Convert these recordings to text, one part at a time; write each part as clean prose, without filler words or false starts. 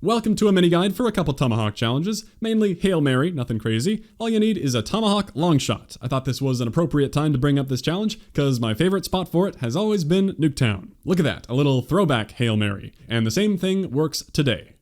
Welcome to a mini guide for a couple Tomahawk challenges, mainly Hail Mary, nothing crazy. All you need is a Tomahawk longshot. I thought this was an appropriate time to bring up this challenge, because my favorite spot for it has always been Nuketown. Look at that, a little throwback Hail Mary. And the same thing works today.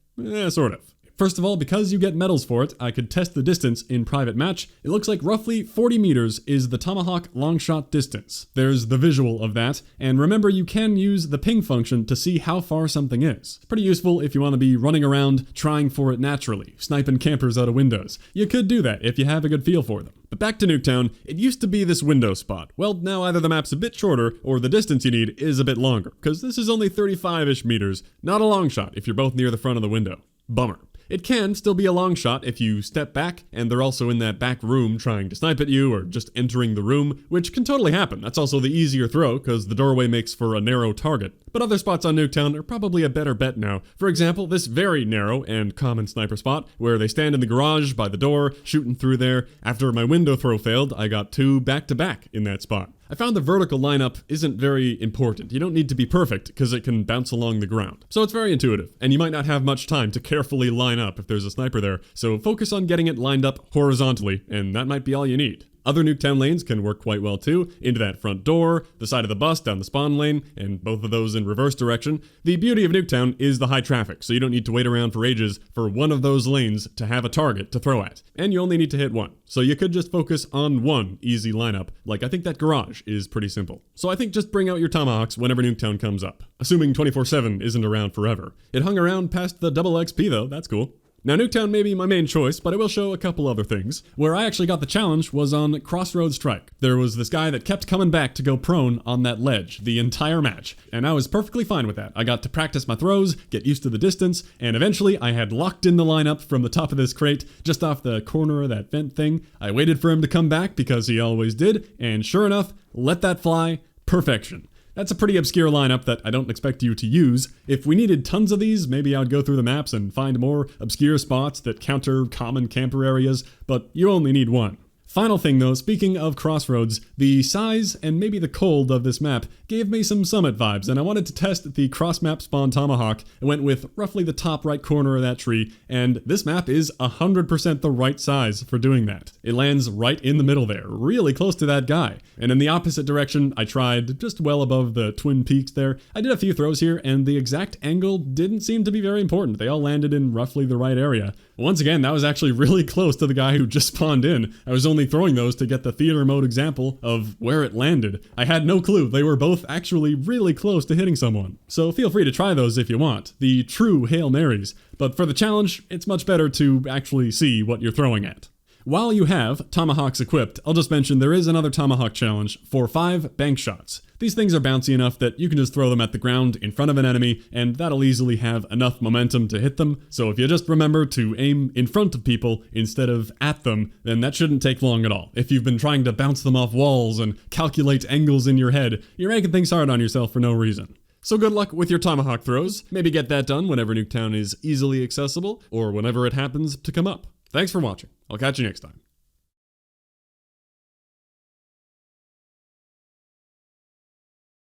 Sort of. First of all, because you get medals for it, I could test the distance in private match. It looks like roughly 40 meters is the Tomahawk longshot distance. There's the visual of that, and remember you can use the ping function to see how far something is. It's pretty useful if you want to be running around trying for it naturally, sniping campers out of windows. You could do that if you have a good feel for them. But back to Nuketown, it used to be this window spot. Well, now either the map's a bit shorter or the distance you need is a bit longer, because this is only 35-ish meters, not a long shot if you're both near the front of the window. Bummer. It can still be a long shot if you step back and they're also in that back room trying to snipe at you or just entering the room, which can totally happen. That's also the easier throw because the doorway makes for a narrow target. But other spots on Nuketown are probably a better bet now. For example, this very narrow and common sniper spot where they stand in the garage by the door, shooting through there. After my window throw failed, I got two back-to-back in that spot. I found the vertical lineup isn't very important. You don't need to be perfect because it can bounce along the ground. So it's very intuitive, and you might not have much time to carefully line up if there's a sniper there. So focus on getting it lined up horizontally, and that might be all you need. Other Nuketown lanes can work quite well too, into that front door, the side of the bus down the spawn lane, and both of those in reverse direction. The beauty of Nuketown is the high traffic, so you don't need to wait around for ages for one of those lanes to have a target to throw at. And you only need to hit one. So you could just focus on one easy lineup, like I think that garage is pretty simple. So I think just bring out your Tomahawks whenever Nuketown comes up, assuming 24/7 isn't around forever. It hung around past the double XP though, that's cool. Now Nuketown may be my main choice, but I will show a couple other things. Where I actually got the challenge was on Crossroads Strike. There was this guy that kept coming back to go prone on that ledge the entire match, and I was perfectly fine with that. I got to practice my throws, get used to the distance, and eventually I had locked in the lineup from the top of this crate, just off the corner of that vent thing. I waited for him to come back because he always did, and sure enough, let that fly, perfection. That's a pretty obscure lineup that I don't expect you to use. If we needed tons of these, maybe I would go through the maps and find more obscure spots that counter common camper areas, but you only need one. Final thing though, speaking of Crossroads, the size and maybe the cold of this map gave me some Summit vibes, and I wanted to test the cross-map spawn Tomahawk. I went with roughly the top right corner of that tree, and this map is 100% the right size for doing that. It lands right in the middle there, really close to that guy. And in the opposite direction, I tried just well above the Twin Peaks there. I did a few throws here, and the exact angle didn't seem to be very important. They all landed in roughly the right area. Once again, that was actually really close to the guy who just spawned in. I was only throwing those to get the theater mode example of where it landed. I had no clue. They were both actually really close to hitting someone. So feel free to try those if you want. The true Hail Marys. But for the challenge, it's much better to actually see what you're throwing at. While you have Tomahawks equipped, I'll just mention there is another Tomahawk challenge for 5 bank shots. These things are bouncy enough that you can just throw them at the ground in front of an enemy, and that'll easily have enough momentum to hit them. So if you just remember to aim in front of people instead of at them, then that shouldn't take long at all. If you've been trying to bounce them off walls and calculate angles in your head, you're making things hard on yourself for no reason. So good luck with your Tomahawk throws. Maybe get that done whenever Nuketown is easily accessible, or whenever it happens to come up. Thanks for watching. I'll catch you next time.